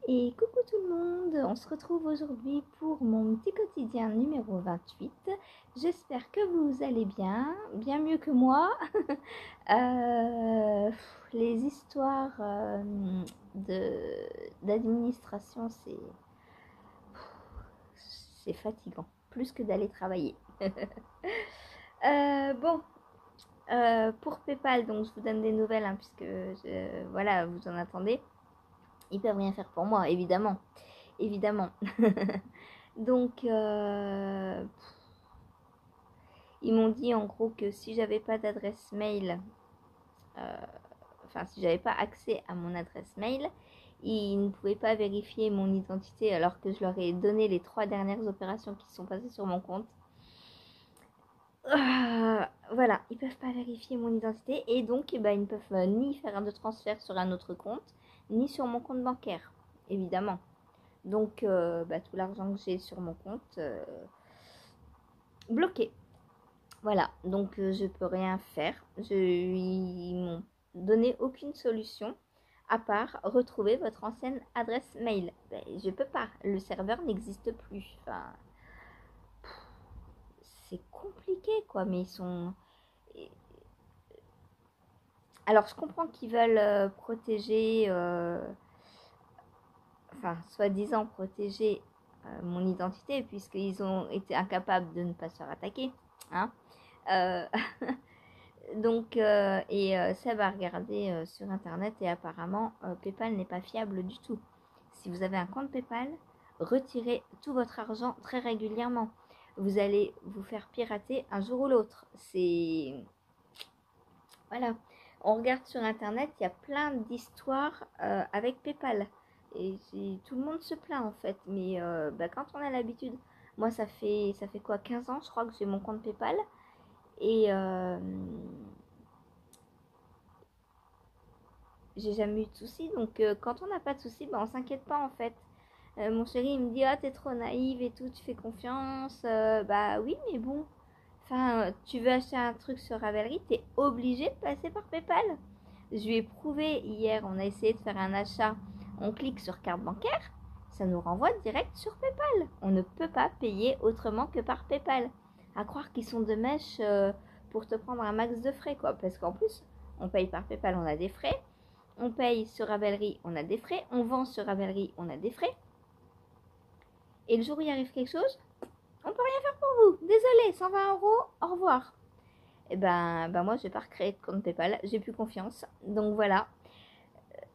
Et coucou tout le monde, on se retrouve aujourd'hui pour mon petit quotidien numéro 28. J'espère que vous allez bien, bien mieux que moi. Euh, les histoires d'administration, c'est fatigant, plus que d'aller travailler. Bon, pour PayPal, donc je vous donne des nouvelles, hein, puisque voilà, vous en attendez. Ils peuvent rien faire pour moi, évidemment. Évidemment. Donc, ils m'ont dit en gros que si j'avais pas d'adresse mail, euh, enfin si j'avais pas accès à mon adresse mail, ils ne pouvaient pas vérifier mon identité alors que je leur ai donné les 3 dernières opérations qui se sont passées sur mon compte. Voilà, ils peuvent pas vérifier mon identité et donc ils ne peuvent ni faire de transfert sur un autre compte, ni sur mon compte bancaire, évidemment. Donc tout l'argent que j'ai sur mon compte, bloqué. Voilà, donc je peux rien faire. Ils m'ont donné aucune solution à part retrouver votre ancienne adresse mail. Ben, je peux pas, le serveur n'existe plus. Enfin, c'est compliqué quoi, mais ils sont... Alors je comprends qu'ils veulent protéger, enfin soi-disant protéger mon identité puisqu'ils ont été incapables de ne pas se faire attaquer. Hein. Euh, Donc, Seb a regardé sur internet et apparemment PayPal n'est pas fiable du tout. Si vous avez un compte PayPal, retirez tout votre argent très régulièrement. Vous allez vous faire pirater un jour ou l'autre. C'est... Voilà. On regarde sur internet, il y a plein d'histoires avec PayPal. Et tout le monde se plaint en fait. Mais quand on a l'habitude, moi ça fait quoi, 15 ans je crois que j'ai mon compte PayPal. Et j'ai jamais eu de soucis. Donc, quand on n'a pas de soucis, on s'inquiète pas en fait. Mon chéri, il me dit, ah, t'es trop naïve et tout, tu fais confiance. Bah oui, mais bon. Enfin, tu veux acheter un truc sur Ravelry, t'es obligé de passer par PayPal. Je lui ai prouvé hier, on a essayé de faire un achat. On clique sur carte bancaire, ça nous renvoie direct sur PayPal. On ne peut pas payer autrement que par PayPal. À croire qu'ils sont de mèche pour te prendre un max de frais, quoi. Parce qu'en plus, on paye par PayPal, on a des frais. On paye sur Ravelry, on a des frais. On vend sur Ravelry, on a des frais. Et le jour où il arrive quelque chose, on peut rien faire pour vous. Désolé, 120 euros, au revoir. Et moi, je vais pas recréer de compte PayPal. J'ai plus confiance. Donc voilà.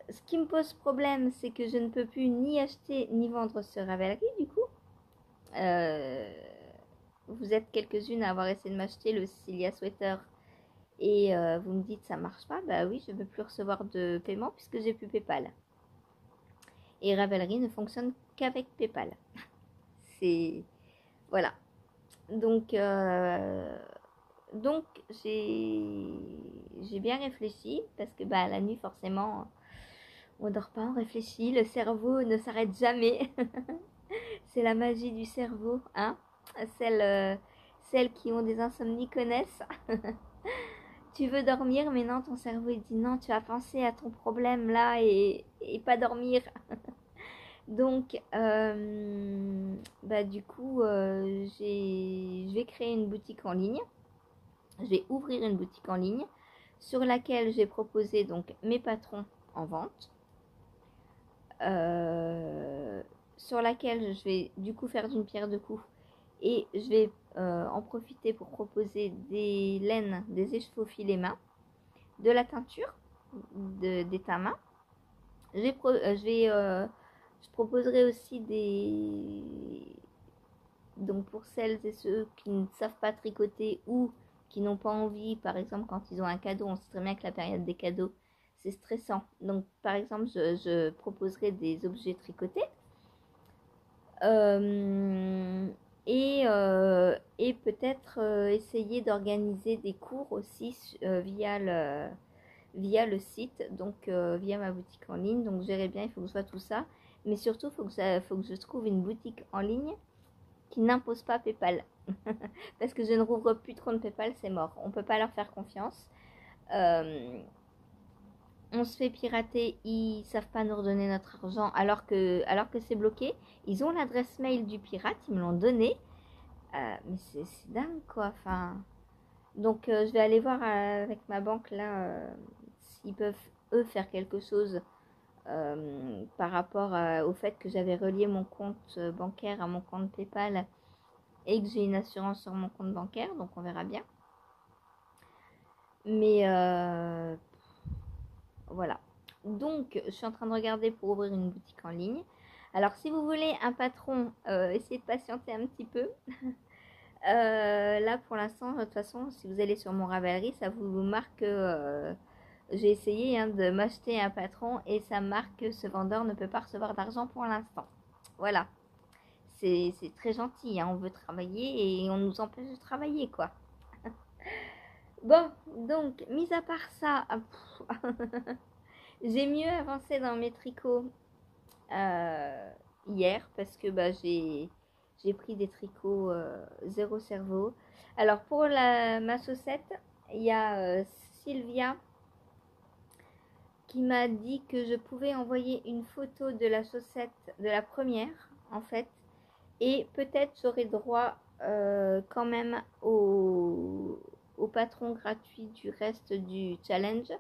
Ce qui me pose problème, c'est que je ne peux plus ni acheter ni vendre sur Ravelry, du coup. Euh, vous êtes quelques-unes à avoir essayé de m'acheter le Cilia Sweater et vous me dites ça marche pas. Bah oui, je ne peux plus recevoir de paiement puisque j'ai plus PayPal. Et Ravelry ne fonctionne qu'avec PayPal. C'est... Voilà. Donc, donc j'ai bien réfléchi parce que la nuit, forcément, on dort pas, on réfléchit. Le cerveau ne s'arrête jamais. C'est la magie du cerveau, hein. Celles qui ont des insomnies connaissent. Tu veux dormir, mais non, ton cerveau il dit non, tu vas penser à ton problème là et pas dormir. Donc, du coup, je vais créer une boutique en ligne. Je vais ouvrir une boutique en ligne sur laquelle j'ai proposé donc mes patrons en vente. Sur laquelle je vais du coup faire d'une pierre deux coups et je vais en profiter pour proposer des laines, des écheveaux filets main, de la teinture, des teints main. Je proposerai aussi donc pour celles et ceux qui ne savent pas tricoter ou qui n'ont pas envie, par exemple quand ils ont un cadeau, on sait très bien que la période des cadeaux c'est stressant. Donc par exemple je proposerai des objets tricotés euh, et peut-être essayer d'organiser des cours aussi via le site, donc via ma boutique en ligne. Donc je verrai bien, il faut que je vois tout ça. Mais surtout, faut que je trouve une boutique en ligne qui n'impose pas PayPal. Parce que je ne rouvre plus de compte PayPal, c'est mort. On ne peut pas leur faire confiance. Euh, on se fait pirater, ils savent pas nous redonner notre argent alors que c'est bloqué. Ils ont l'adresse mail du pirate, ils me l'ont donné. Mais c'est dingue quoi. Enfin, donc je vais aller voir avec ma banque là s'ils peuvent eux faire quelque chose par rapport au fait que j'avais relié mon compte bancaire à mon compte PayPal et que j'ai une assurance sur mon compte bancaire, donc on verra bien. Mais voilà. Donc, je suis en train de regarder pour ouvrir une boutique en ligne. Alors, si vous voulez un patron, essayez de patienter un petit peu. Là, pour l'instant, de toute façon, si vous allez sur mon Ravelry, ça vous marque que j'ai essayé de m'acheter un patron et ça marque que ce vendeur ne peut pas recevoir d'argent pour l'instant. Voilà. C'est très gentil, hein. On veut travailler et on nous empêche de travailler, quoi. Bon, donc, mis à part ça, j'ai mieux avancé dans mes tricots hier parce que j'ai pris des tricots zéro cerveau. Alors, pour ma chaussette, il y a Sylvia qui m'a dit que je pouvais envoyer une photo de la chaussette, de la première, en fait. Et peut-être j'aurai droit quand même au patron gratuit du reste du challenge.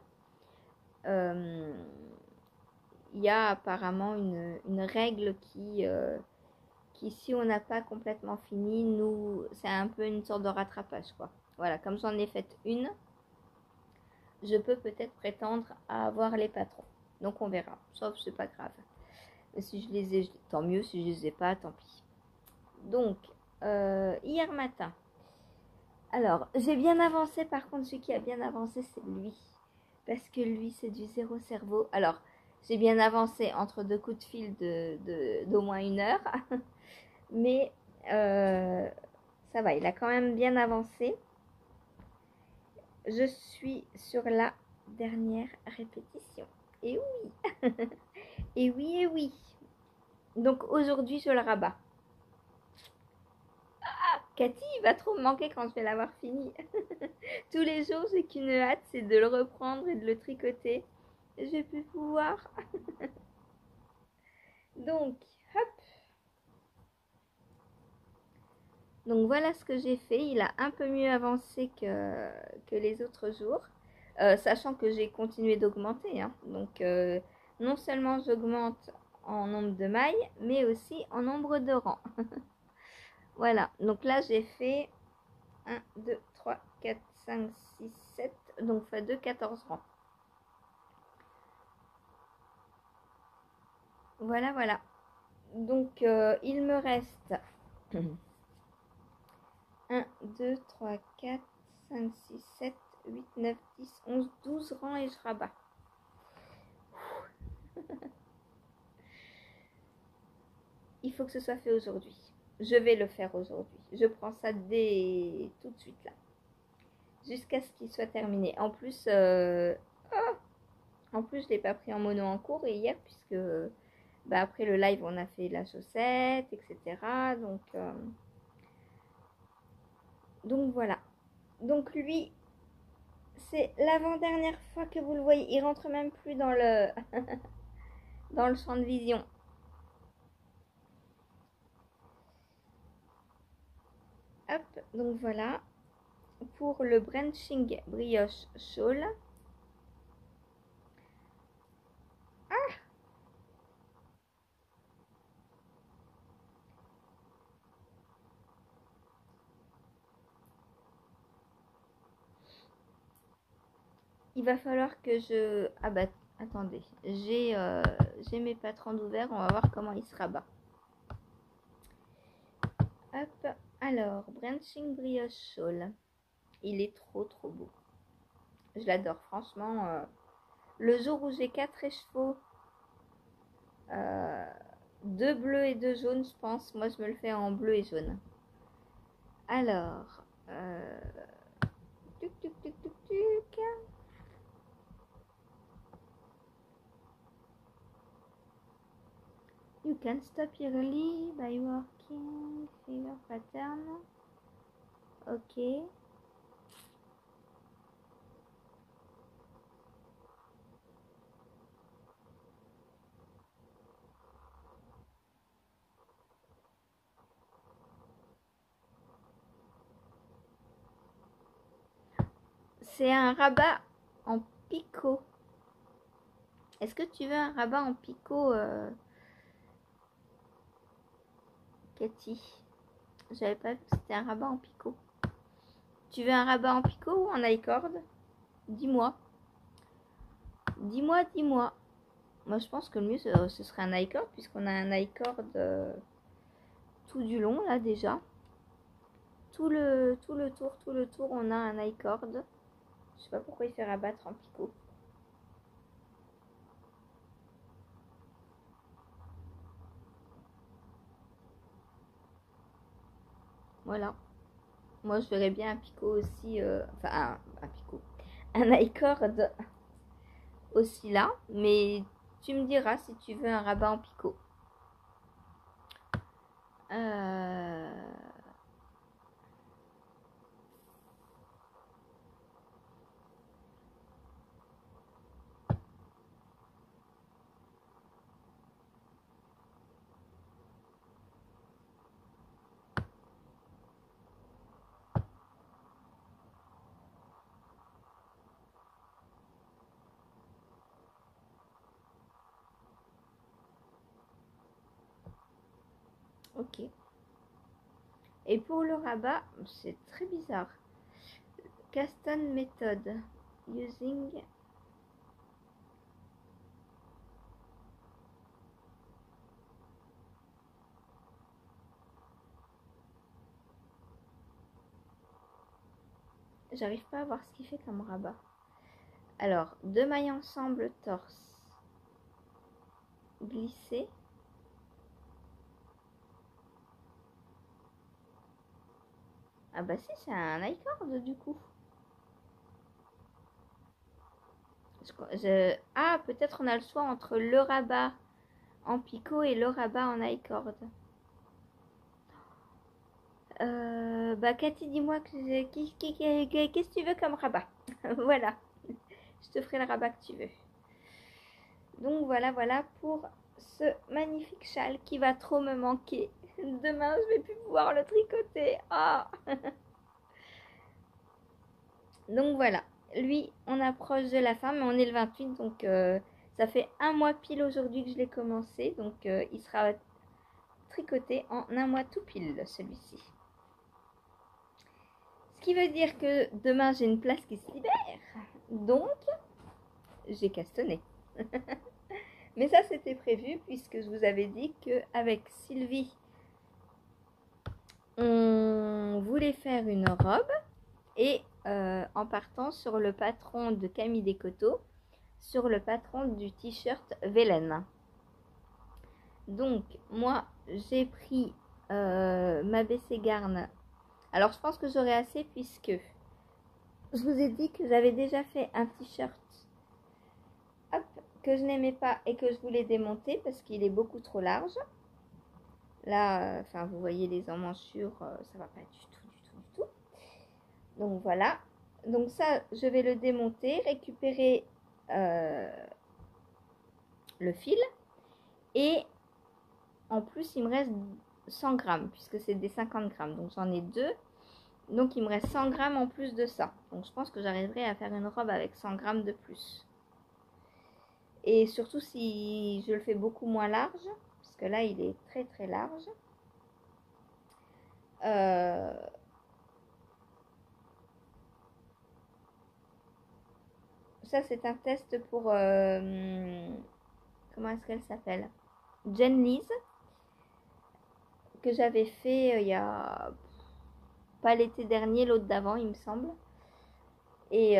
Il y a apparemment une règle qui si on n'a pas complètement fini, c'est un peu une sorte de rattrapage, quoi. Voilà, comme j'en ai fait une, je peux peut-être prétendre à avoir les patrons. Donc on verra, sauf c'est pas grave. Si je les ai, tant mieux. Si je les ai pas, tant pis. Donc, hier matin, alors j'ai bien avancé. Par contre, celui qui a bien avancé, c'est lui. Parce que lui, c'est du zéro cerveau. Alors, j'ai bien avancé entre deux coups de fil d'au moins 1 heure. Mais ça va, il a quand même bien avancé. Je suis sur la dernière répétition. Et oui. Et oui, et oui. Donc aujourd'hui, je le rabats. Cathy, il va trop me manquer quand je vais l'avoir fini. Tous les jours, j'ai qu'une hâte, c'est de le reprendre et de le tricoter. Je vais plus pouvoir. Donc, hop. Donc voilà ce que j'ai fait. Il a un peu mieux avancé que les autres jours. Sachant que j'ai continué d'augmenter. Hein. Donc non seulement j'augmente en nombre de mailles, mais aussi en nombre de rangs. Voilà. Donc là, j'ai fait 1, 2, 3, 4, 5, 6, 7. Donc fois 2, 14 rangs. Voilà, voilà. Donc il me reste 1, 2, 3, 4, 5, 6, 7, 8, 9, 10, 11, 12 rangs et je rabats. Il faut que ce soit fait aujourd'hui. Je vais le faire aujourd'hui. Je prends ça dès tout de suite là. Jusqu'à ce qu'il soit terminé. En plus, je l'ai pas pris en mono en cours et hier puisque après le live on a fait la chaussette, etc. Donc voilà. Donc lui, c'est l'avant-dernière fois que vous le voyez. Il rentre même plus dans le dans le champ de vision. Hop, donc voilà. Pour le branching brioche shawl. Il va falloir que je... Ah bah, attendez. J'ai mes patrons d'ouvert. On va voir comment il se rabat. Hop. Alors, branching brioche shawl. Il est trop trop beau. Je l'adore. Franchement, le jour où j'ai 4 écheveaux, 2 bleus et 2 jaunes, je pense. Moi, je me le fais en bleu et jaune. Alors... Tuc, tuc, tuc, tuc, tuc. You can stop early by working finger pattern. Ok. C'est un rabat en picot. Est-ce que tu veux un rabat en picot, Cathy? J'avais pas vu que c'était un rabat en picot. Tu veux un rabat en picot ou en I-cord? Dis-moi. Dis-moi, dis-moi. Moi, je pense que le mieux, ce serait un I-cord, puisqu'on a un I-cord tout du long, là, déjà. Tout le tour, on a un I-cord. Je sais pas pourquoi il fait rabattre en picot. Voilà. Moi, je verrais bien un picot aussi, enfin, un picot. Un I-cord aussi là, mais tu me diras si tu veux un rabat en picot. Ok. Et pour le rabat, c'est très bizarre. Caston method using j'arrive pas à voir ce qu'il fait comme rabat. Alors, 2 mailles ensemble torse glissé. Ah bah si, c'est un I-cord du coup. Ah, peut-être on a le choix entre le rabat en picot et le rabat en I-cord. Bah Cathy, dis-moi qu'est-ce que tu veux comme rabat. Voilà, je te ferai le rabat que tu veux. Donc voilà pour ce magnifique châle qui va trop me manquer. Demain, je vais plus pouvoir le tricoter. Ah. Donc voilà, lui, on approche de la fin, mais on est le 28, donc ça fait un mois pile aujourd'hui que je l'ai commencé. Donc il sera tricoté en un mois tout pile, celui-ci. Ce qui veut dire que demain, j'ai une place qui se libère. Donc, j'ai castonné. Mais ça, c'était prévu, puisque je vous avais dit qu'avec Sylvie, on voulait faire une robe. Et en partant sur le patron de Camille Descoteaux, sur le patron du t-shirt Vélène. Donc, moi, j'ai pris ma BC Garn. Alors, je pense que j'aurai assez puisque je vous ai dit que j'avais déjà fait un t-shirt que je n'aimais pas et que je voulais démonter parce qu'il est beaucoup trop large. Là, enfin, vous voyez les emmanchures, ça va pas du tout. Donc, voilà. Donc, ça, je vais le démonter, récupérer le fil. Et en plus, il me reste 100 grammes, puisque c'est des 50 grammes. Donc, j'en ai deux. Donc, il me reste 100 grammes en plus de ça. Donc, je pense que j'arriverai à faire une robe avec 100 grammes de plus. Et surtout si je le fais beaucoup moins large, parce que là, il est très très large. Ça, c'est un test pour... comment est-ce qu'elle s'appelle? Jen Lise, que j'avais fait il y a... pas l'été dernier, l'autre d'avant, il me semble. Et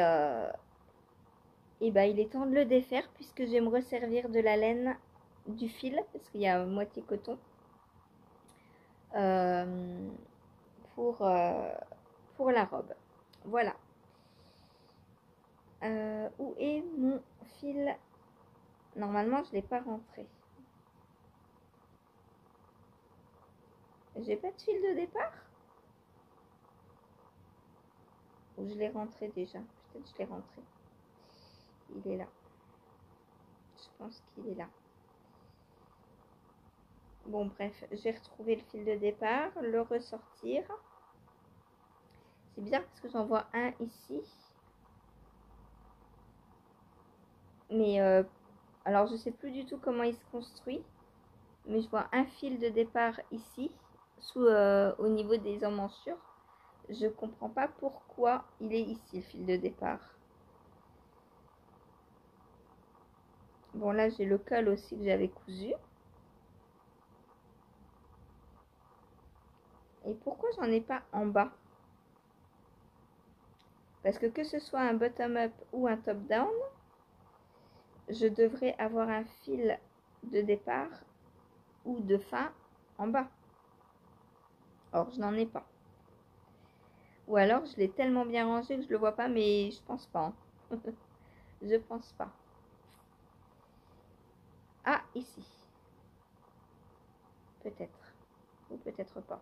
bah, il est temps de le défaire puisque je vais me resservir de la laine du fil parce qu'il y a moitié coton pour la robe. Voilà. Où est mon fil? Normalement, je ne l'ai pas rentré. J'ai pas de fil de départ? Ou je l'ai rentré déjà? Peut-être que je l'ai rentré. Il est là. Je pense qu'il est là. Bon, bref, j'ai retrouvé le fil de départ, le ressortir. C'est bizarre parce que j'en vois un ici. Mais alors je sais plus du tout comment il se construit. Mais je vois un fil de départ ici, au niveau des emmanchures. Je comprends pas pourquoi il est ici, le fil de départ. Bon, là, j'ai le col aussi que j'avais cousu. Et pourquoi j'en ai pas en bas? Parce que ce soit un bottom-up ou un top-down, je devrais avoir un fil de départ ou de fin en bas. Or, je n'en ai pas. Ou alors, je l'ai tellement bien rangé que je le vois pas, mais je pense pas. Hein. Je pense pas. Ah, ici. Peut-être. Ou peut-être pas.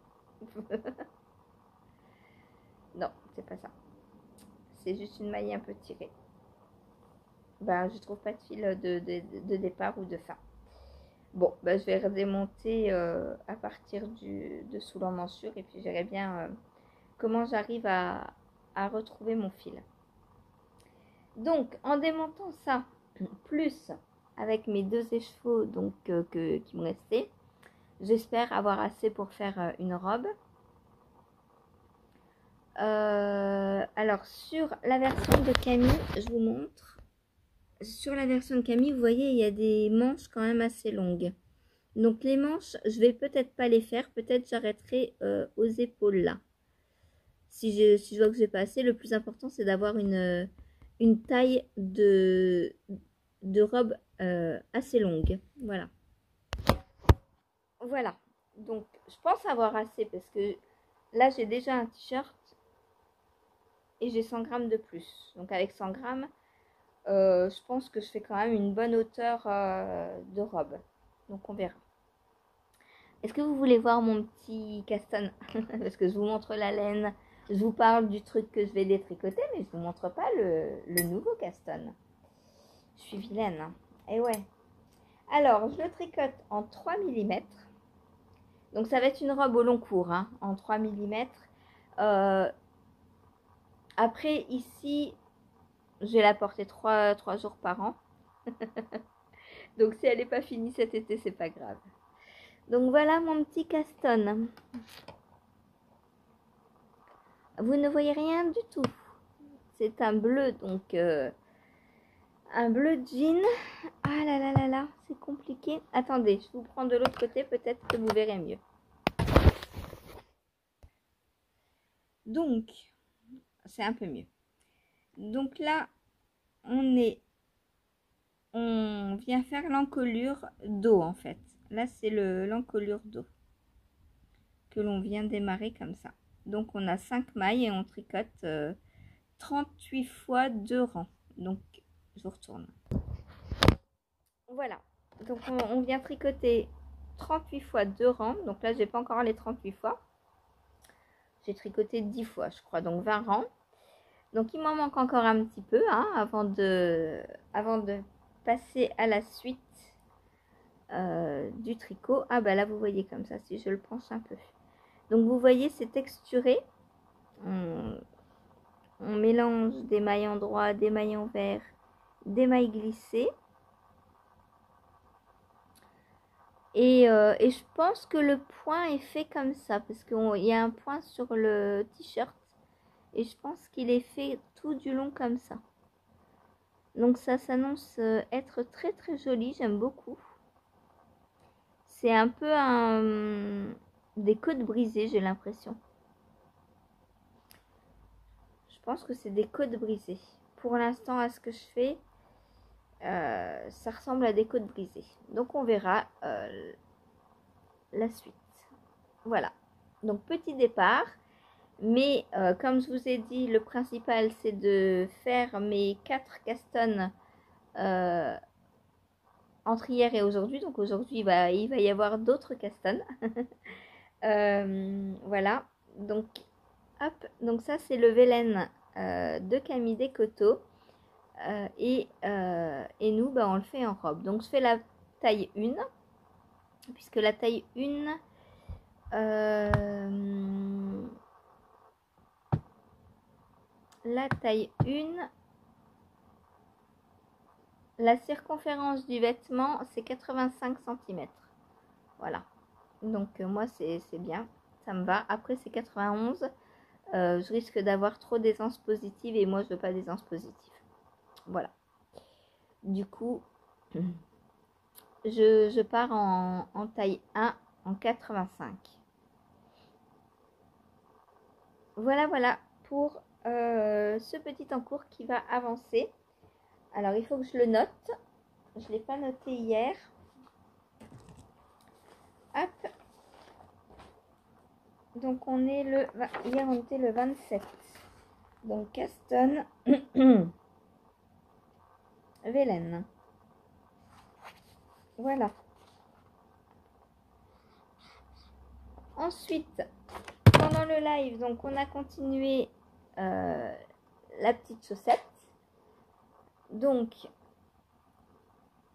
Non, c'est pas ça. C'est juste une maille un peu tirée. Ben, je trouve pas de fil de départ ou de fin. Bon, ben, je vais redémonter à partir de sous l'emmanchure et puis je verrai bien comment j'arrive à retrouver mon fil. Donc, en démontant ça, plus avec mes 2 écheveaux donc, qui me restaient, j'espère avoir assez pour faire une robe. Alors, sur la version de Camille, je vous montre. Sur la version de Camille, vous voyez, il y a des manches quand même assez longues. Donc, les manches, je vais peut-être pas les faire. Peut-être j'arrêterai aux épaules là. Si je vois que j'ai pas assez, le plus important, c'est d'avoir une taille de robe assez longue. Voilà. Voilà. Donc, je pense avoir assez parce que là, j'ai déjà un t-shirt et j'ai 100 grammes de plus. Donc, avec 100 grammes, je pense que je fais quand même une bonne hauteur de robe. Donc, on verra. Est-ce que vous voulez voir mon petit caston? Parce que je vous montre la laine. Je vous parle du truc que je vais détricoter, mais je vous montre pas le nouveau caston. Je suis vilaine. Hein. Et ouais. Alors, je le tricote en 3 mm. Donc, ça va être une robe au long cours, hein, en 3 mm. Après, ici, je vais la porter 3 jours par an. Donc, si elle n'est pas finie cet été, c'est pas grave. Donc, voilà mon petit caston. Vous ne voyez rien du tout. C'est un bleu, donc un bleu jean. Ah là là là là, c'est compliqué. Attendez, je vous prends de l'autre côté, peut-être que vous verrez mieux. Donc, c'est un peu mieux. Donc là, on vient faire l'encolure dos en fait. Là, c'est l'encolure dos que l'on vient démarrer comme ça. Donc, on a 5 mailles et on tricote 38 fois 2 rangs. Donc, je vous retourne. Voilà. Donc, on vient tricoter 38 fois 2 rangs. Donc là, j'ai pas encore les 38 fois. J'ai tricoté 10 fois, je crois. Donc, 20 rangs. Donc, il m'en manque encore un petit peu hein, avant de passer à la suite du tricot. Ah, bah là, vous voyez comme ça, si je le penche un peu. Donc, vous voyez, c'est texturé. On mélange des mailles en droit, des mailles en vert, des mailles glissées. Et je pense que le point est fait comme ça, parce qu'il y a un point sur le t-shirt. Et je pense qu'il est fait tout du long comme ça. Donc ça s'annonce être très très joli, j'aime beaucoup. C'est un peu des côtes brisées, j'ai l'impression. Je pense que c'est des côtes brisées. Pour l'instant, à ce que je fais, ça ressemble à des côtes brisées. Donc on verra la suite. Voilà. Donc petit départ. Mais comme je vous ai dit, le principal c'est de faire mes 4 castons entre hier et aujourd'hui. Donc aujourd'hui, il va y avoir d'autres castons. Voilà. Donc, hop. Donc ça, c'est le Vélène de Camille Descoteaux. Et nous, bah, on le fait en robe. Donc, je fais la taille 1. Puisque la taille 1... la taille 1... La circonférence du vêtement, c'est 85 cm. Voilà. Donc, moi, c'est bien. Ça me va. Après, c'est 91. Je risque d'avoir trop d'aisance positive et moi, je veux pas d'aisance positive. Voilà. Du coup, je pars en taille 1 en 85. Voilà pour ce petit encours qui va avancer. Alors, il faut que je le note. Je ne l'ai pas noté hier. Hop. Donc, on est le... Hier, on était le 27. Donc, Caston. Vélène. Voilà. Ensuite, pendant le live, donc on a continué la petite chaussette. Donc,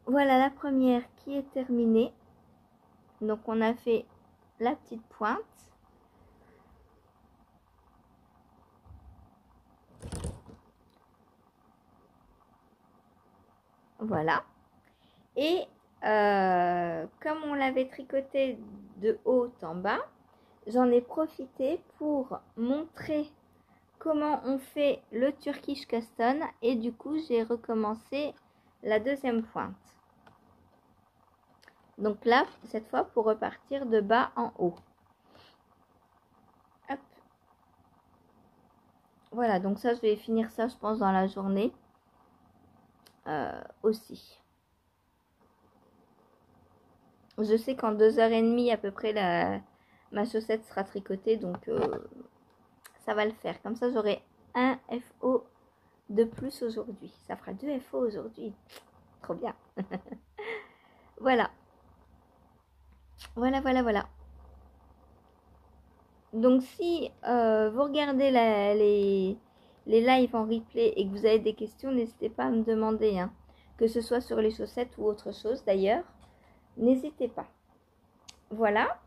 voilà la première qui est terminée. Donc, on a fait la petite pointe. Voilà. Et comme on l'avait tricoté de haut en bas, j'en ai profité pour montrer comment on fait le Turkish Caston. Et du coup, j'ai recommencé la deuxième pointe. Donc là, cette fois, pour repartir de bas en haut. Hop. Voilà, donc ça, je vais finir ça, je pense, dans la journée aussi. Je sais qu'en 2h30 à peu près, ma chaussette sera tricotée, donc ça va le faire. Comme ça, j'aurai un FO de plus aujourd'hui. Ça fera 2 FO aujourd'hui. Trop bien. Voilà. Voilà. Donc, si vous regardez les lives en replay et que vous avez des questions, n'hésitez pas à me demander. Hein. Que ce soit sur les chaussettes ou autre chose d'ailleurs. N'hésitez pas. Voilà.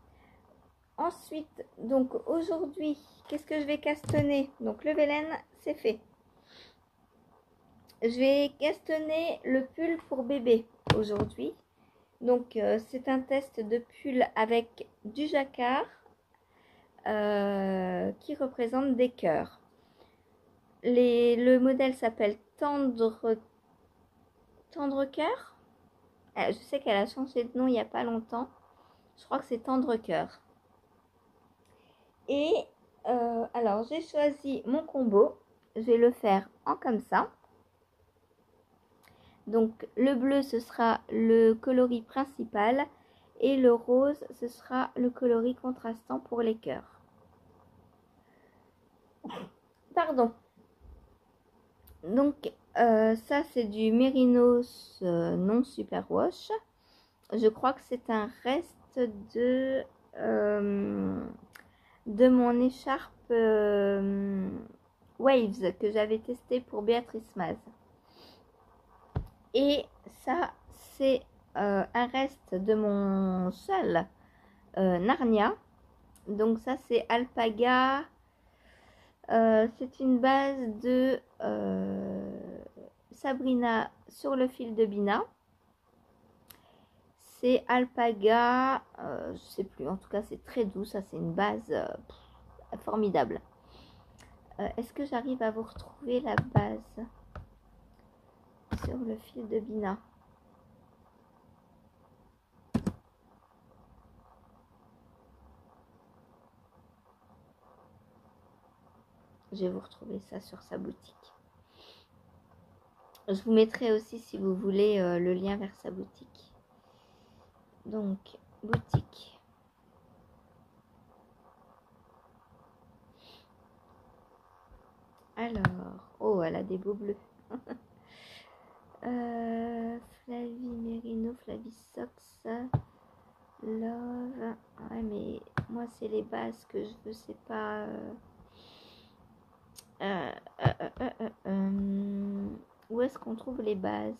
Ensuite, donc aujourd'hui, qu'est-ce que je vais castonner? Donc, le vélène, c'est fait. Je vais castonner le pull pour bébé aujourd'hui. Donc, c'est un test de pull avec du jacquard qui représente des cœurs. Le modèle s'appelle Tendre Cœur. Je sais qu'elle a changé de nom il n'y a pas longtemps. Je crois que c'est Tendre Cœur. Et alors, j'ai choisi mon combo. Je vais le faire en comme ça. Donc, le bleu, ce sera le coloris principal. Et le rose, ce sera le coloris contrastant pour les cœurs. Pardon. Donc, ça, c'est du Mérinos non superwash. Je crois que c'est un reste de mon écharpe Waves que j'avais testé pour Béatrice Maz. Et ça, c'est un reste de mon châle Narnia. Donc ça, c'est Alpaga. C'est une base de Sabrina sur le fil de Bina. C'est Alpaga. Je sais plus. En tout cas, c'est très doux. Ça, c'est une base formidable. Est-ce que j'arrive à vous retrouver la base sur le fil de Bina? Je vais vous retrouver ça sur sa boutique. Je vous mettrai aussi, si vous voulez, le lien vers sa boutique. Donc, boutique. Alors, oh, elle a des beaux bleus. Flavie Merino, Flavie Sox, Love. Ouais, mais moi, c'est les bases que je veux, c'est pas... où est-ce qu'on trouve les bases?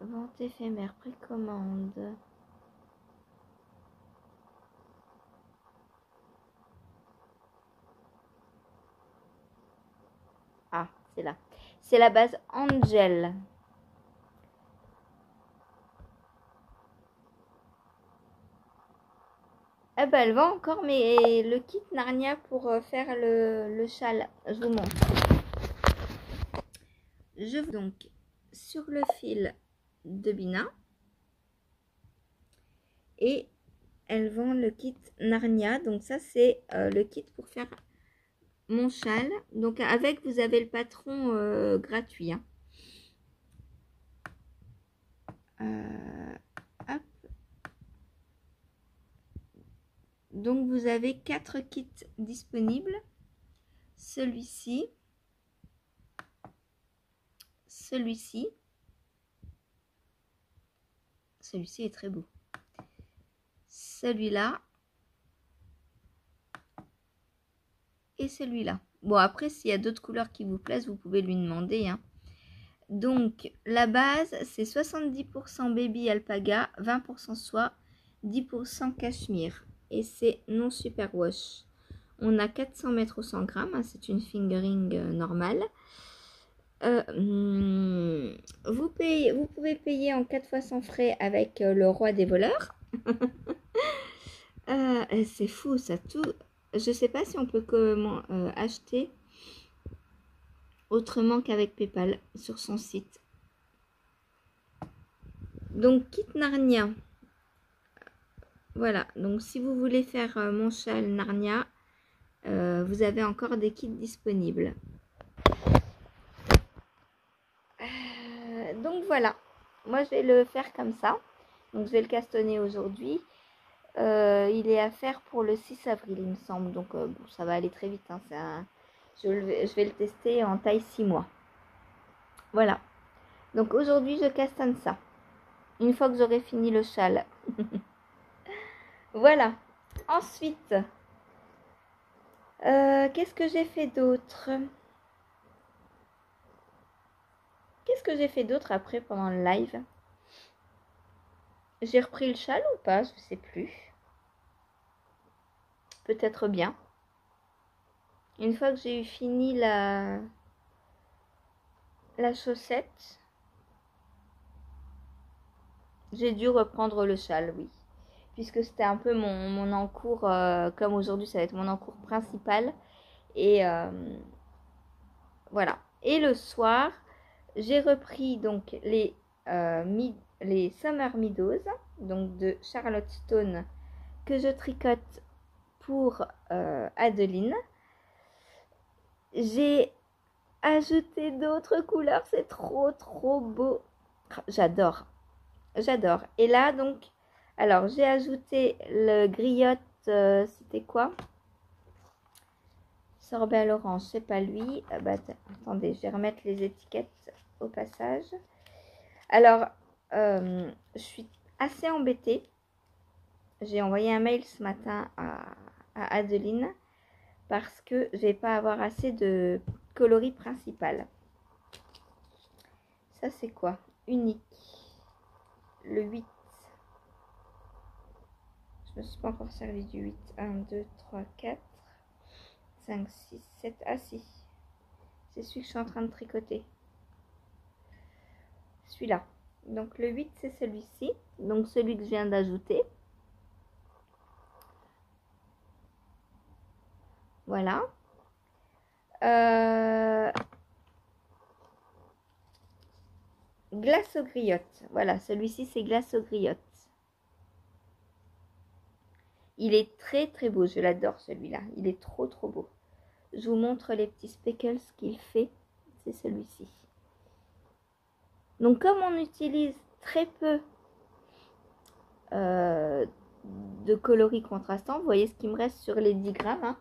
Vente éphémère, précommande. c'est là. C'est la base Angel. Ah bah elle vend encore, mais le kit Narnia pour faire le châle. Je vous montre. Je vous donc sur le fil de Bina. Et elle vend le kit Narnia. Donc ça c'est le kit pour faire mon châle. Donc avec vous avez le patron gratuit. Hein. Hop. Donc vous avez 4 kits disponibles. Celui-ci. Celui-ci. Celui-ci est très beau. Celui-là. Et celui-là. Bon après s'il y a d'autres couleurs qui vous plaisent, vous pouvez lui demander. Hein. Donc la base c'est 70% baby alpaga, 20% soie, 10% cachemire. Et c'est non super wash. On a 400 mètres au 100 grammes, hein, c'est une fingering normale. Vous pouvez payer en 4 fois sans frais avec le roi des voleurs. C'est fou ça, tout. Je sais pas si on peut comment acheter autrement qu'avec PayPal sur son site. Donc kit Narnia. Voilà, donc si vous voulez faire mon châle Narnia, vous avez encore des kits disponibles. Donc voilà, moi je vais le faire comme ça. Donc je vais le castonner aujourd'hui. Il est à faire pour le 6 avril il me semble. Donc bon, ça va aller très vite. Hein, je vais le tester en taille 6 mois. Voilà. Donc aujourd'hui je castonne ça. Une fois que j'aurai fini le châle. Voilà. Ensuite, qu'est-ce que j'ai fait d'autre? Qu'est-ce que j'ai fait d'autre après pendant le live? J'ai repris le châle ou pas? Je sais plus. Peut-être bien. Une fois que j'ai eu fini la chaussette, j'ai dû reprendre le châle, oui. Puisque c'était un peu mon encours, comme aujourd'hui ça va être mon encours principal. Et voilà. Et le soir, j'ai repris donc les Summer Meadows, donc de Charlotte Stone, que je tricote pour Adeline. J'ai ajouté d'autres couleurs, c'est trop beau. J'adore. Et là donc, alors j'ai ajouté le griotte, c'était quoi? Sorbet à l'orange, c'est pas lui. Attendez, je vais remettre les étiquettes au passage. Alors, je suis assez embêtée. J'ai envoyé un mail ce matin à Adeline parce que je vais pas avoir assez de coloris principal. Ça c'est quoi? Unique. Le 8. Je me suis pas encore servi du 8. 1, 2, 3, 4, 5, 6, 7. Ah si. C'est celui que je suis en train de tricoter. Celui-là. Donc le 8 c'est celui-ci. Donc celui que je viens d'ajouter. Voilà. Glace aux griottes. Voilà, celui-ci c'est glace aux griottes. Il est très beau, je l'adore celui-là. Il est trop beau. Je vous montre les petits speckles qu'il fait. C'est celui-ci. Donc comme on utilise très peu de coloris contrastants, vous voyez ce qui me reste sur les 10 grammes. Hein.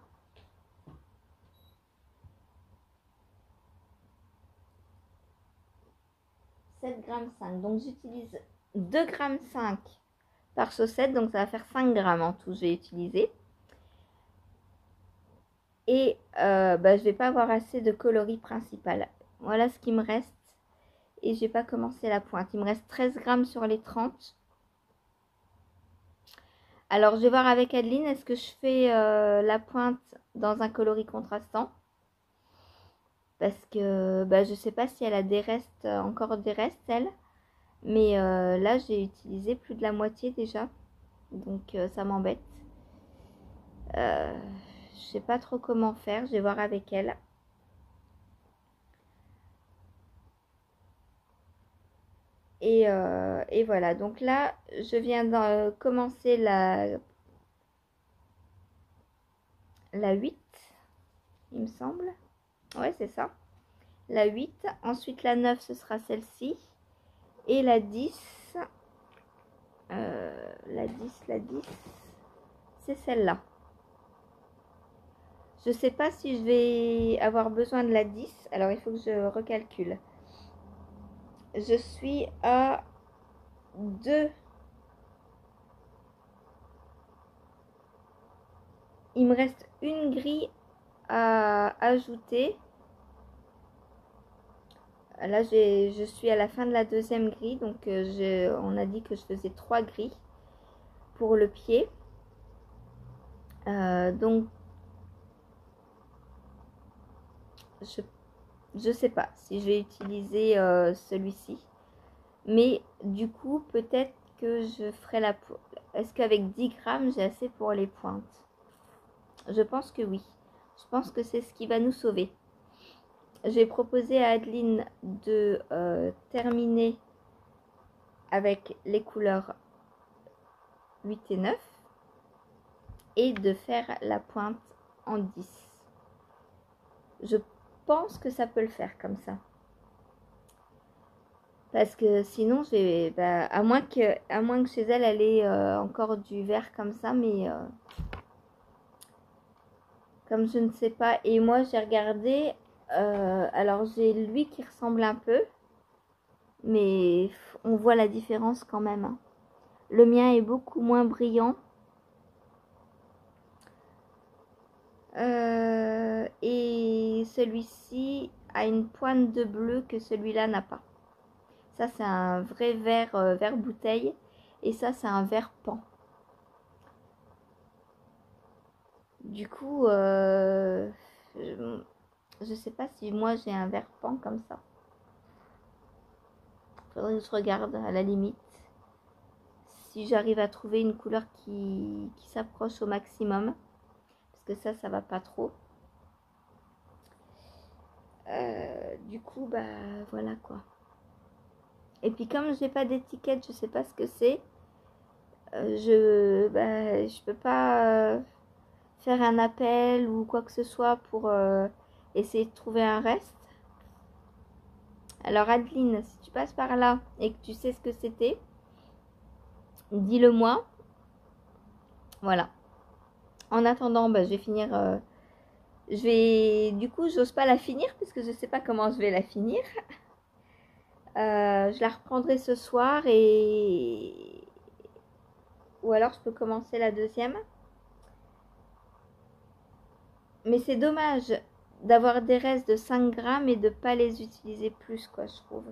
Grammes 5. Donc j'utilise 2 grammes 5 par chaussette. Donc ça va faire 5 grammes en tout, j'ai utilisé. Et je vais pas avoir assez de coloris principal. Voilà ce qui me reste. Et j'ai pas commencé la pointe. Il me reste 13 grammes sur les 30. Alors je vais voir avec Adeline. Est-ce que je fais la pointe dans un coloris contrastant? Parce que bah, je sais pas si elle a des restes, encore des restes, elle. Mais là, j'ai utilisé plus de la moitié déjà. Donc ça m'embête. Je sais pas trop comment faire. Je vais voir avec elle. Et voilà. Donc là, je viens de commencer la 8, il me semble. Ouais, c'est ça. La 8. Ensuite, la 9, ce sera celle-ci. Et la 10. La 10, c'est celle-là. Je sais pas si je vais avoir besoin de la 10. Alors, il faut que je recalcule. Je suis à 2. Il me reste une grille à ajouter. Là, je suis à la fin de la deuxième grille. Donc, on a dit que je faisais 3 grilles pour le pied. Donc, je sais pas si je vais utiliser celui-ci. Mais du coup, peut-être que je ferai la... Est-ce qu'avec 10 grammes, j'ai assez pour les pointes? Je pense que oui. Je pense que c'est ce qui va nous sauver. J'ai proposé à Adeline de terminer avec les couleurs 8 et 9 et de faire la pointe en 10. Je pense que ça peut le faire comme ça. Parce que sinon, à moins que chez elle, elle ait encore du vert comme ça, mais comme je ne sais pas. Et moi, j'ai regardé, alors j'ai lui qui ressemble un peu, mais on voit la différence quand même, hein. Le mien est beaucoup moins brillant. Et celui-ci a une pointe de bleu que celui-là n'a pas. Ça, c'est un vrai vert, vert bouteille. Et ça, c'est un vert pan. Du coup, je sais pas si moi j'ai un vert pan comme ça. Faudrait que je regarde à la limite. Si j'arrive à trouver une couleur qui s'approche au maximum. Parce que ça va pas trop. Du coup, bah voilà quoi. Et puis comme j'ai pas d'étiquette, je sais pas ce que c'est. Je peux pas faire un appel ou quoi que ce soit pour essayer de trouver un reste. Alors Adeline, si tu passes par là et que tu sais ce que c'était, dis-le moi. Voilà. En attendant, je vais finir. Du coup, j'ose pas la finir parce que je sais pas comment je vais la finir. Je la reprendrai ce soir ou alors je peux commencer la deuxième. Mais c'est dommage d'avoir des restes de 5 grammes et de pas les utiliser plus, quoi, je trouve.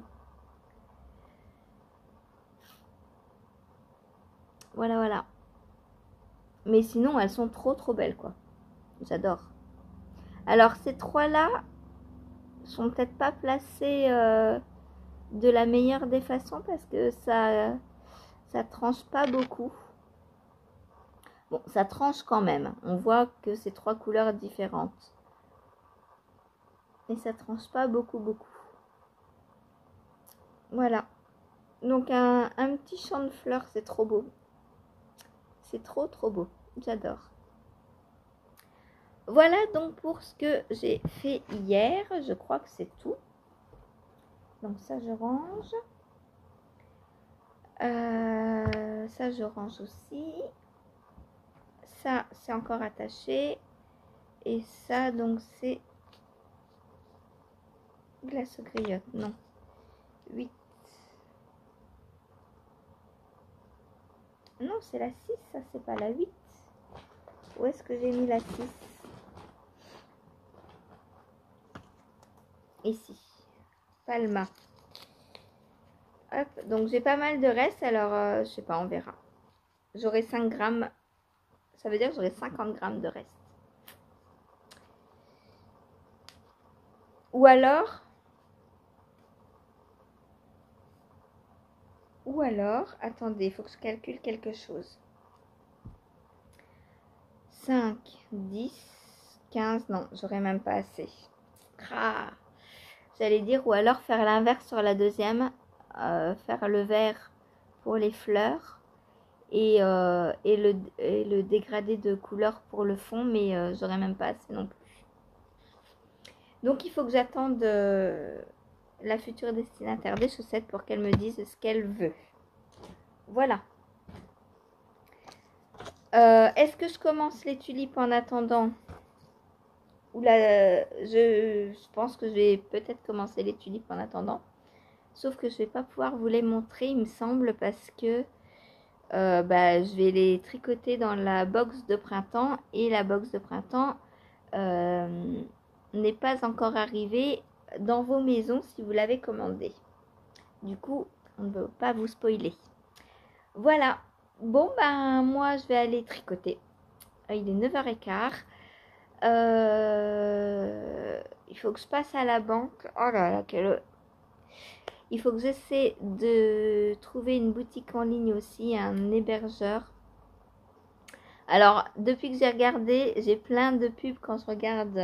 Voilà, voilà. Mais sinon, elles sont trop, trop belles, quoi. J'adore. Alors, ces trois-là sont peut-être pas placés de la meilleure des façons parce que ça tranche pas beaucoup. Bon, ça tranche quand même. On voit que c'est 3 couleurs différentes. Et ça tranche pas beaucoup, beaucoup. Voilà. Donc, un petit champ de fleurs, c'est trop beau. C'est trop, trop beau. J'adore. Voilà donc pour ce que j'ai fait hier. Je crois que c'est tout. Donc ça, je range. Ça, je range aussi. Ça, c'est encore attaché. Et ça, donc, c'est glace griotte. Non. 8. Non, c'est la 6. Ça, c'est pas la 8. Où est-ce que j'ai mis la 6? Ici. Palma. Hop. Donc, j'ai pas mal de restes. Alors, je sais pas, on verra. J'aurai 5 grammes. Ça veut dire que j'aurai 50 grammes de reste. Ou alors, attendez, il faut que je calcule quelque chose. 5, 10, 15, non, j'aurais même pas assez. Ah, j'allais dire, ou alors faire l'inverse sur la deuxième, faire le vert pour les fleurs et le dégradé de couleur pour le fond, mais j'aurais même pas assez non plus. Donc il faut que j'attende la future destinataire des chaussettes pour qu'elle me dise ce qu'elle veut. Voilà. Est-ce que je commence les tulipes en attendant? Ou là, je pense que je vais peut-être commencer les tulipes en attendant. Sauf que je ne vais pas pouvoir vous les montrer, il me semble, parce que je vais les tricoter dans la box de printemps. Et la box de printemps n'est pas encore arrivée dans vos maisons si vous l'avez commandée. Du coup, on ne veut pas vous spoiler. Voilà. Bon, moi, je vais aller tricoter. Il est 9h15. Il faut que je passe à la banque. Oh là là, il faut que j'essaie de trouver une boutique en ligne aussi, un hébergeur. Alors, depuis que j'ai regardé, j'ai plein de pubs quand je regarde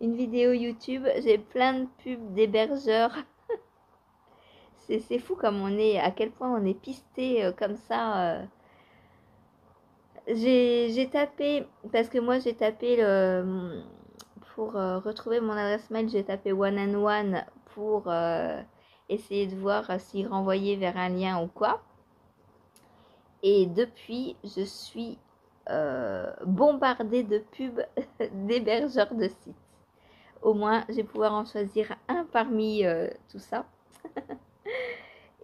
une vidéo YouTube. J'ai plein de pubs d'hébergeurs. C'est fou comme on est, à quel point on est pisté comme ça. J'ai tapé, parce que moi j'ai tapé pour retrouver mon adresse mail, j'ai tapé one and one pour essayer de voir s'il renvoyait vers un lien ou quoi. Et depuis, je suis bombardée de pubs d'hébergeurs de sites. Au moins, je vais pouvoir en choisir un parmi tout ça.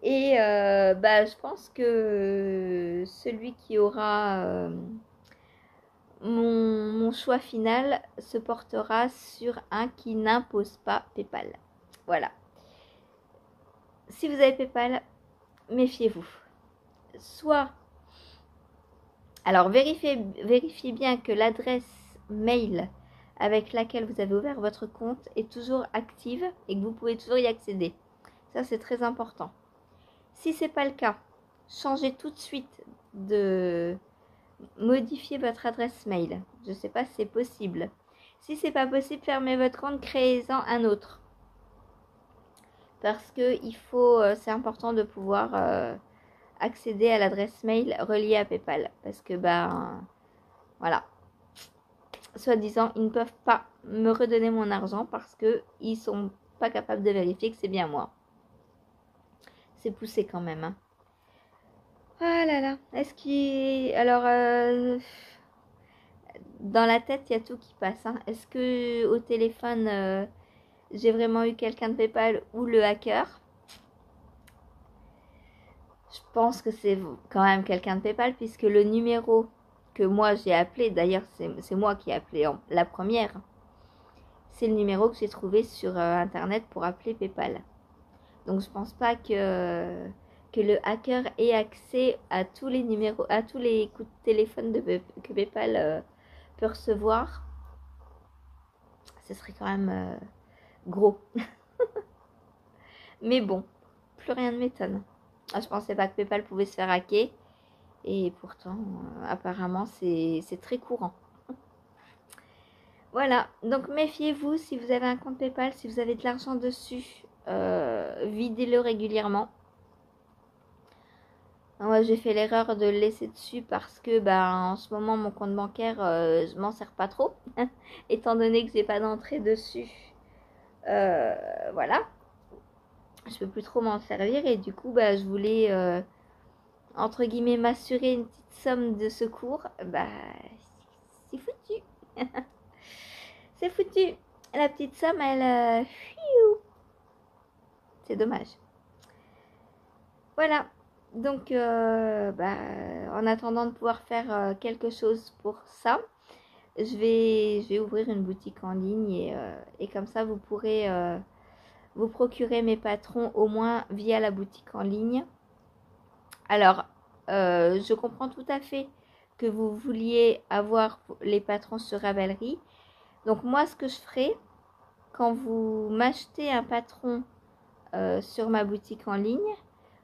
Et je pense que celui qui aura mon choix final se portera sur un qui n'impose pas PayPal. Voilà. Si vous avez PayPal, méfiez-vous. Soit, alors vérifiez bien que l'adresse mail avec laquelle vous avez ouvert votre compte est toujours active et que vous pouvez toujours y accéder. Ça, c'est très important. Si ce n'est pas le cas, changez tout de suite de modifier votre adresse mail. Je ne sais pas si c'est possible. Si ce n'est pas possible, fermez votre compte, créez-en un autre. Parce que c'est important de pouvoir accéder à l'adresse mail reliée à PayPal. Parce que, voilà. Soi-disant, ils ne peuvent pas me redonner mon argent parce qu'ils ne sont pas capables de vérifier que c'est bien moi. C'est poussé quand même. Hein. Ah là là. Est-ce qu'il... Alors, dans la tête, il y a tout qui passe. Hein. Est-ce que au téléphone, j'ai vraiment eu quelqu'un de PayPal ou le hacker? Je pense que c'est quand même quelqu'un de PayPal puisque le numéro que moi j'ai appelé, d'ailleurs c'est moi qui ai appelé la première, c'est le numéro que j'ai trouvé sur internet pour appeler PayPal. Donc je pense pas que le hacker ait accès à tous les numéros, à tous les coups de téléphone que PayPal peut recevoir. Ce serait quand même gros. Mais bon, plus rien ne m'étonne. Je pensais pas que PayPal pouvait se faire hacker. Et pourtant, apparemment, c'est très courant. Voilà, donc méfiez-vous si vous avez un compte PayPal, si vous avez de l'argent dessus, videz-le régulièrement. Moi, j'ai fait l'erreur de le laisser dessus parce que en ce moment, mon compte bancaire, je m'en sers pas trop, étant donné que j'ai pas d'entrée dessus. Voilà, je peux plus trop m'en servir et du coup, je voulais entre guillemets m'assurer une petite somme de secours. C'est foutu. C'est foutu. La petite somme, elle... c'est dommage. Voilà. Donc, en attendant de pouvoir faire quelque chose pour ça, je vais ouvrir une boutique en ligne et comme ça, vous pourrez vous procurer mes patrons au moins via la boutique en ligne. Alors, je comprends tout à fait que vous vouliez avoir les patrons sur Ravelry. Donc, moi, ce que je ferai, quand vous m'achetez un patron sur ma boutique en ligne,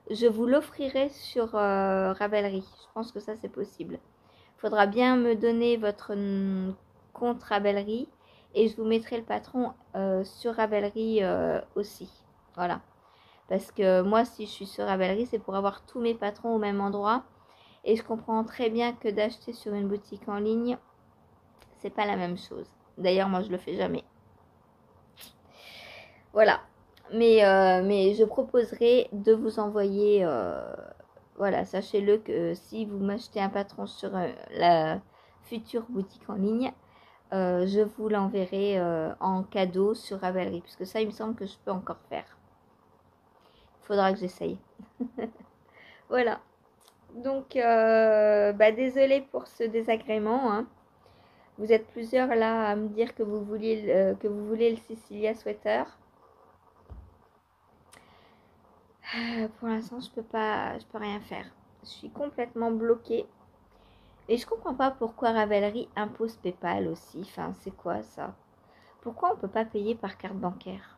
je vous l'offrirai sur Ravelry. Je pense que ça c'est possible. Il faudra bien me donner votre compte Ravelry et je vous mettrai le patron sur Ravelry aussi. Voilà. Parce que moi, si je suis sur Ravelry, c'est pour avoir tous mes patrons au même endroit. Et je comprends très bien que d'acheter sur une boutique en ligne, c'est pas la même chose. D'ailleurs, moi, je le fais jamais. Voilà. Mais je proposerai de vous envoyer... voilà, sachez-le que si vous m'achetez un patron sur la future boutique en ligne, je vous l'enverrai en cadeau sur Ravelry. Puisque ça, il me semble que je peux encore faire. Il faudra que j'essaye. Voilà. Donc, désolée pour ce désagrément. Hein. Vous êtes plusieurs là à me dire que vous voulez le Cecilia Sweater. Pour l'instant, je peux rien faire. Je suis complètement bloquée. Et je comprends pas pourquoi Ravelry impose PayPal aussi. Enfin, c'est quoi ça? Pourquoi on peut pas payer par carte bancaire?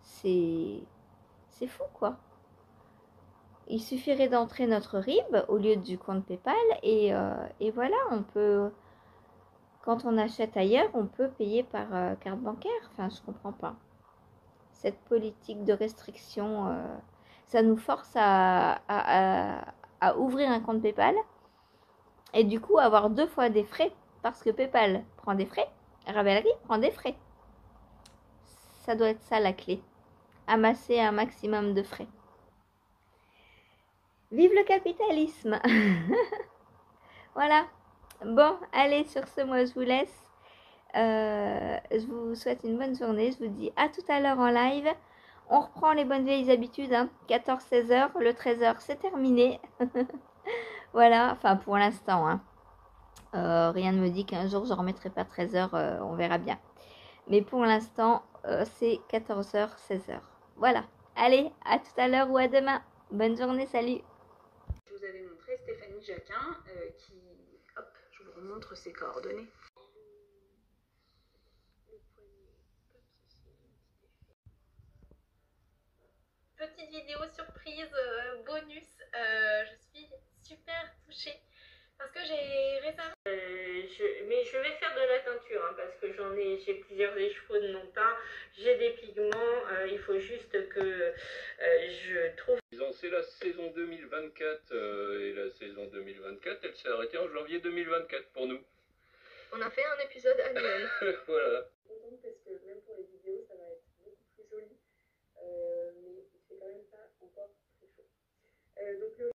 C'est fou quoi. Il suffirait d'entrer notre RIB au lieu du compte PayPal et voilà, on peut, quand on achète ailleurs, on peut payer par carte bancaire. Enfin, je comprends pas. Cette politique de restriction, ça nous force à ouvrir un compte PayPal et du coup avoir 2 fois des frais parce que PayPal prend des frais, Ravelry prend des frais. Ça doit être ça la clé. Amasser un maximum de frais. Vive le capitalisme. Voilà. Bon, allez, sur ce, moi je vous laisse. Je vous souhaite une bonne journée. Je vous dis à tout à l'heure en live. On reprend les bonnes vieilles habitudes. Hein. 14-16 heures. Le 13 heures, c'est terminé. Voilà. Enfin, pour l'instant. Hein. Rien ne me dit qu'un jour, je ne remettrai pas 13 heures. On verra bien. Mais pour l'instant, c'est 14 heures, 16 heures. Voilà. Allez, à tout à l'heure ou à demain. Bonne journée. Salut. Je vous avais montré Stéphanie Jacquin qui... Hop, je vous remontre ses coordonnées. Petite vidéo surprise, bonus. Je suis super touchée parce que j'ai récemment... mais je vais faire de la teinture hein, parce que j'ai plusieurs écheveaux de mon teint, j'ai des pigments, il faut juste que je trouve... C'est la saison 2024 et la saison 2024 elle s'est arrêtée en janvier 2024 pour nous. On a fait un épisode annuel. Voilà.